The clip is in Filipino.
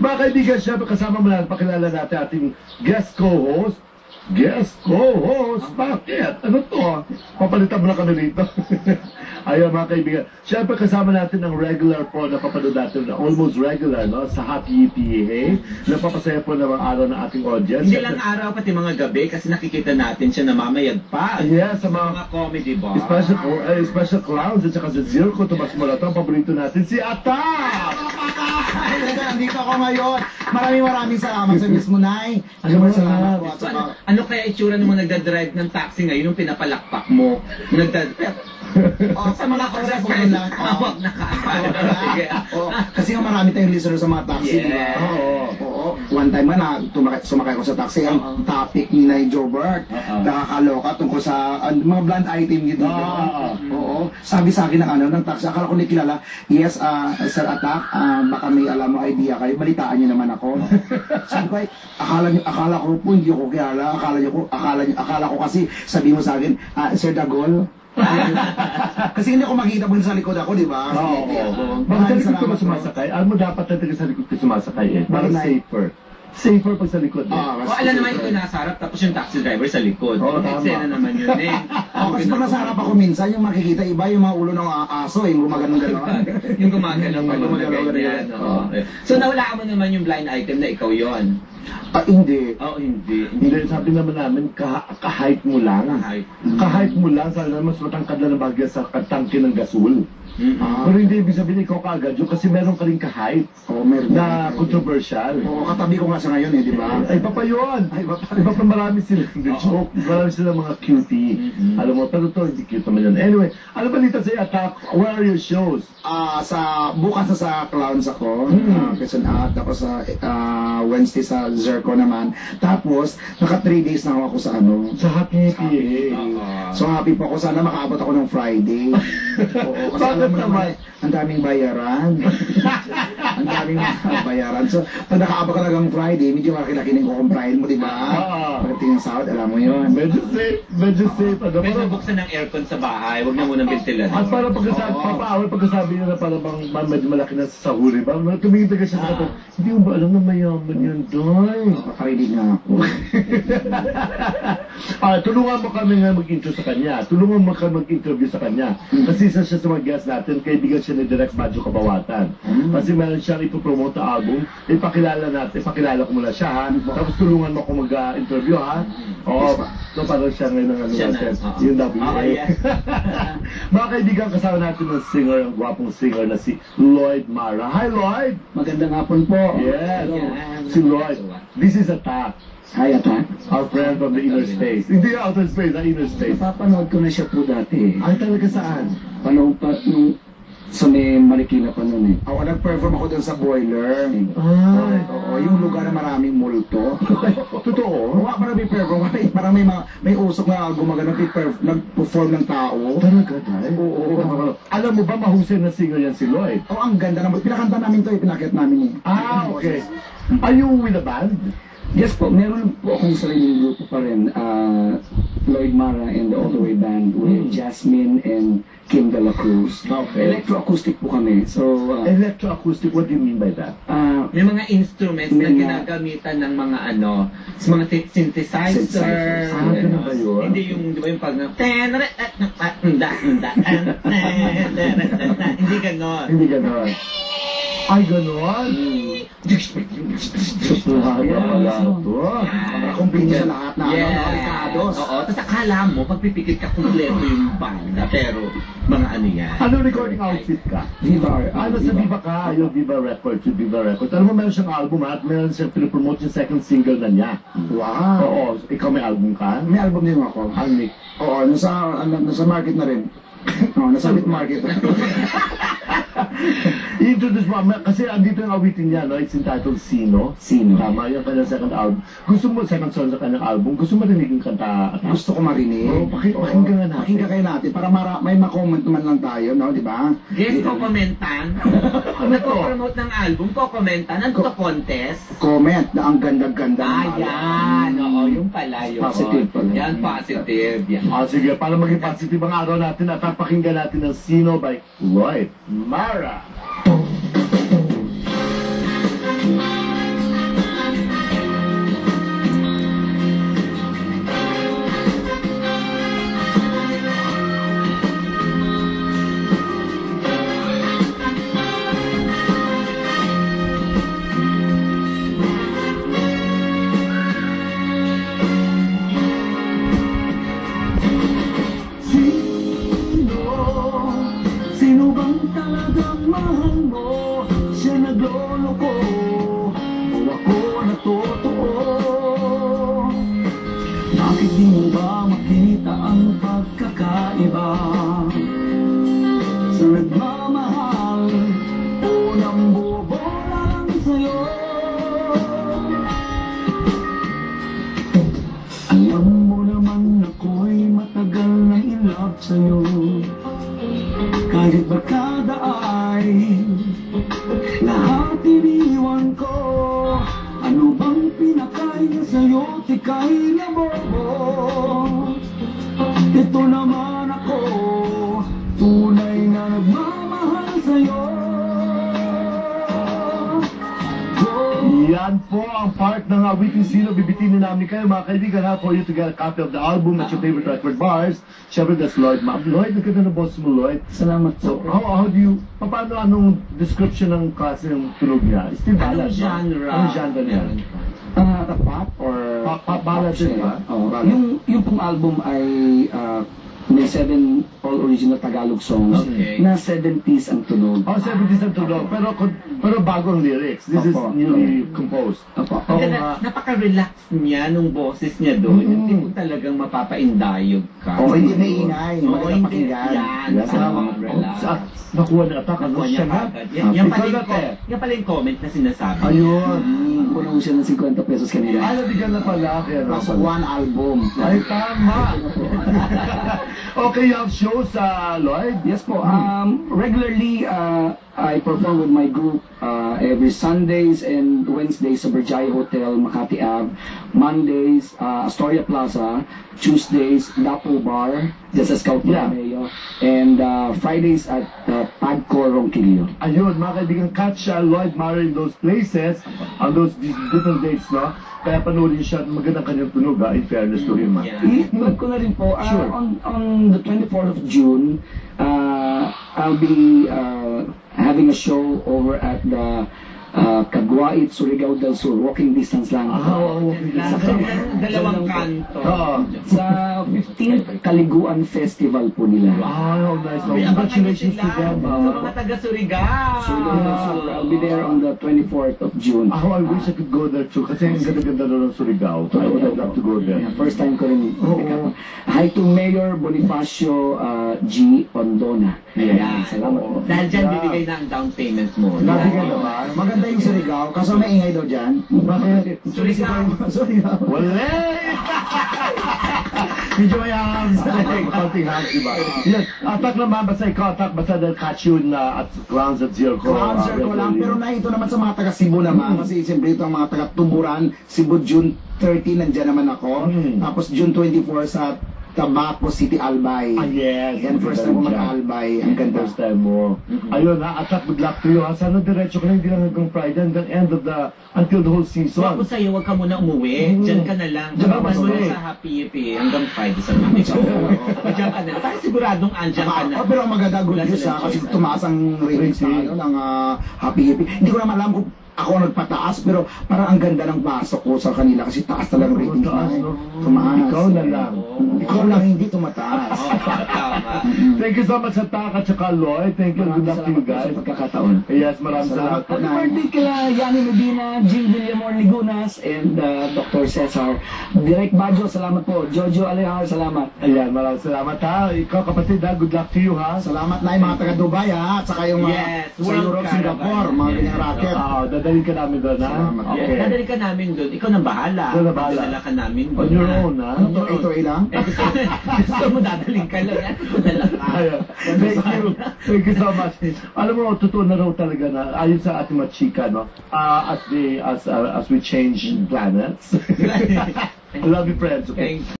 Mga kaibigan, syempre kasama mo na, pakilala natin ating guest co-host. Guest co-host? Bakit? Ano to? Papalitan mo na kami dito. Ayun mga kaibigan. Siyempre kasama natin ang regular po na papanood natin na almost regular, no? Sa Happy EPA. Napapasaya po na mga araw ng ating audience. Hindi lang araw, pati mga gabi kasi nakikita natin siya namamayag pa. Yes, sa mga comedy ba? Special clowns at saka sa Zirko Tomas Morato. Ang paborito natin si Ata! Nandito ako ngayon. Maraming salamat sa mismo, Nay. Salamat po. Ano kaya itsura nung nagdadrive ng taxi ngayon nung pinapalakpak mo? Sa mga oras lang. Hawak na ka. Kasi nga marami tayong listener sa mga taxi, di ba? Oo. One time na sumakay ko sa taxi, ang topic ni Nay Jobert, nakakaloka tungkol sa mga blind item dito. Oo. Sabi sa akin ng taxi, akala ko kilala, yes, Sir Attack, baka may alam mo idea kayo, balitaan niyo naman ako. Sabi ko, akala ko po, hindi ko kilala, akala ko kasi, sabi mo sa akin, Sir Dagol, kasi hindi ako makita po sa likod ako, di ba? Bakit sa likod ko sumasakay? Alam mo, dapat natin sa likod ko sumasakay eh. Para safer. Safer pag sa likod eh. Alam naman ito nasa harap, tapos yung taxi driver sa likod. Eksena naman yun eh. Kasi pag nasa harap ako minsan, yung makikita iba yung mga ulo ng aso, yung gumagano-gano. Yung gumagano. So nawala mo naman yung blind item na ikaw yon. Hindi. Hindi. Hindi, sabi naman namin, ka-height mo lang. Ka-height mo lang, sana mas matangkad lang ng bagay sa tangke ng gasol. Pero hindi ibig sabihin ikaw kaagad yun kasi meron ka rin ka-height na controversial. Oo, katabi ko nga sa ngayon eh, di ba? Ay, iba pa yun. Iba pa marami sila. Joke. Marami sila mga cutie. Alam mo, pero to, hindi cute naman yun. Anyway, ano ba dito sa Attack? Where are your shows? Bukas sa Clowns ako, Quezon At, tapos sa Wednesday sa Zirko naman. Tapos, naka 3 days na ako sa Sa Happy PA. So happy po ako, sana makaabot ako ng Friday. Oo, kasi alam mo naman, ang daming bayaran. Ang daming bayaran. So, pag nakaabot ka lang ng Friday, medyo makilaki na yung kukumprahin mo, di ba? Pagdating ng sahod, alam mo yun. Medyo safe. May nabuksan ng aircon sa bahay, huwag na munang ventilador. At para pagkasabi niya na parang medyo malaki na sa sahuri ba? Tumingin talaga siya sa kato. Hindi mo ba alam na mayaman yun, Doy? Nakakarinig nga ako. Tulungan mo kami nga mag-intro sa kanya. Tulungan mo kami mag-interview sa kanya. Kasi isa siya sa mga guest natin, kaibigan siya ni Direk Majo Kabawatan. Kasi meron siyang ipopromote na album. Ipakilala ko muna siya, ha? Tapos tulungan mo ako mag-interview, ha? Oo, parang siya ngayon ng yung WA. Mga kaibigan, kasama natin ng singer, ang gwapong singer na si Lloyd Mara. Hi, Lloyd! Magandang hapon po. Yes, si Lloyd. This is Attack. Hi, Attack. Our friend from the inner space. Hindi outer space, the inner space. Napapanood ko na siya po dati. Ay, talaga saan? Panood pa nung sa may Marikina pa noon eh. Oo, nag-perform ako doon sa Boiler. Oo, yung lugar na maraming multo. Totoo? Oo, parang may perform. Parang may usok na gumagano, nag-perform ng tao. Talaga, dahil? Oo. Alam mo ba, mahusay na singer yan si Lloyd? Oo, ang ganda naman. Pinakanta namin to, pinakit namin eh. Okay. Are you with a band? Yes po, meron po akong sariling grupo pa rin. Lloyd Mara and the All The Way Band with Jasmine and Kim De La Cruz. Okay. Electroacoustic po kami. So, electroacoustic, what do you mean by that? May mga instruments na ginagamitan ng mga mga synthesizer. Ganun ba yun? Hindi yung, di ba yung pag hindi ganon. Hindi ganon. Ay, ganon? Susuhaga pala ito. Kumpleto sa lahat na Ricardos. Oo, tapos akala mo, pagpipikit ka kumpleto yung banda, pero mga yan. Ano recording outfit ka? Viva. Sa Viva ka, yung Viva Records, yung Viva Records. Alam mo, meron siyang album at meron siyang pinapromote yung second single na niya. Wow. Oo, ikaw may album ka? May album din ako. Nick? Oo, nasa market na rin. Oo, nasa market. I-introduce mo, kasi andito yung awitin niya, no? It's entitled Sino. Sino. Tama, yung kanyang second album. Gusto mo, second song sa kanyang album, gusto mo rinig yung kanta? Gusto ko marinig. Oo, pakinggan nga natin. Pakinggan kayo natin, para may ma-comment naman lang tayo, no? Di ba? Yes, ko-commentan. Kung nagpo-promote ng album, ko-commentan. Ano to, contest? Comment na ang ganda-ganda. Yan. Oo, yung pala yun. Positive pala. Yan, positive. Yan. Sige, para maging positive ang araw natin at pakinggan natin ang Sino by Lloyd Mara. Alam mo naman ako'y matagal na in love sa'yo. Kahit barkada ay lahat iniwan ko. Ano bang pinakaya sa'yo, tikay na bobo? Ito naman ako, tunay na nagmamahal sa'yo. Yan po ang part ng Awiting Sino. Bibitinin namin kayo mga kaibigan ha, for you to get a copy of the album at your favorite record bars. Siyempre, that's Lloyd Map. Lloyd, nagkita na boss mo, Lloyd. Salamat So, po. how do you, paano, anong description ng klase ng tunog niya? Still ballad, Anong genre? Anong genre niya? Pop or... Pop ballad din ba? Oo. Yung pong album ay may 7 all original Tagalog songs Okay. na 70s ang tunog. Oh, 70s ang tunog. Pero bago ang lyrics. This is Opo. newly composed. Opo. Oo nga. Napaka-relax niya nung boses niya doon. Yung Mm. tipong talagang mapapaindayog ka. Oo, hindi maingay. Oo, Maganda hindi. pakinggan. Yan. Yes, Tama. tama. Relax. Nakuha ni Atak. Ano Nakuha niya siya na? agad. Yan pala Ikaw yung na, te. yan pala yung comment na sinasabi. Ayun. Puno siya ng 50 pesos kanina. Ay, nabigyan na pala. Kaya na Nasa pala. one album. Ay, tama. Okay, you have shows sa Lloyd? Yes po. Regularly, I perform with my group every Sundays and Wednesdays sa Berjaya Hotel, Makati Ave. Mondays, Astoria Plaza. Tuesdays, Dapo Bar, just as Scout Yeah. Mayo. And Fridays at Padcor, Ronquillo. Ayun, mga kaibigan, catch Lloyd Mara in those places, on those different dates, no? Kaya panoorin siya at magandang kanyang tunog, in fairness to him. Yeah. I-plug ko na rin po, Sure. on the 24th of June, I'll be having a show over at the Caguait, Surigao del Sur, walking distance lang. Oo, Dalawang kanto. Oo. Sa 15th Kaliguan Festival po nila. Wow, nice. Oh, congratulations to them. Sa mga taga Surigao. Surigao del Sur, I'll be there on the 24th of June. Ako, I wish I could go there too, kasi ang ganda-ganda doon ng Surigao. I'd love to go there. Yeah, first time ko rin. Oo. Hi to Mayor Bonifacio G. Ondona. Ayan. Salamat po. Dahil dyan, Yeah. bibigay na ang down payment mo. Nabigyan naman. Maganda yung Surigao, kaso may ingay daw dyan. Bakit? Surigao. Surigao. Wala! Medyo may hams. Konting hams, diba? Yes. Atak naman, basta ikaw, Atak, basta they'll catch you at Grounds at Zero ko. Concert ko lang, pero na ito naman sa mga taga Cebu naman. Kasi siyempre ito ang mga taga Tuburan, Cebu June 30, nandyan naman ako. Tapos June 24 sa Tabaco City, Albay. Ah, yes. Yan, first time ko mag-Albay. Ang ganda. First time mo. Ayun ha, Atak, good luck to you ha. Sana diretso ka lang, hindi lang hanggang Friday, hanggang end of the, until the whole So season. ako sa'yo, huwag ka muna umuwi. Diyan ka na lang. Diyan ka Mas muna. muna sa Happy Yippee hanggang Friday sa mga ikaw. Diyan ka na lang. Para siguradong andyan ka na. Pero ang maganda, good Wala news silang ha, kasi check. tumaas ang ratings na ano, ng Happy Happy. Hindi ko naman alam kung ako ang nagpataas, pero parang ang ganda ng pasok ko sa kanila kasi taas talagang ratings Taas, na. no? Tumaas. Ikaw na lang. Ikaw lang hindi tumataas. Tama. Thank you so much sa Atak at saka Lloyd. Thank you. Good luck to you guys. Sa pagkakataon. Yes, maraming salamat. Salamat po. Happy birthday kila Yanni Medina, Jim Villamor Ligunas, and Dr. Cesar. Direk Bajo, salamat po. Jojo Alejandro, salamat. Ayan, maraming salamat ha. Ikaw kapatid ha, good luck to you ha. Salamat na yung mga taga Dubai ha, at saka yung mga Yes, sa World Europe, Caravan. Singapore, mga ganyang racket. Dadalhin ka namin doon ha. Salamat. Okay. Dadali ka namin doon. Ikaw nang bahala. Ikaw na bahala. Dadala ka namin doon. On your own ha. Ano to, ito lang? Eh, gusto mo dadaling ka lang. Ito na lang. Ayan. Thank you so much. Alam mo, totoo na raw talaga na ayon sa ating mga chika, no? As we change planets. I love you, friends. Okay? Thank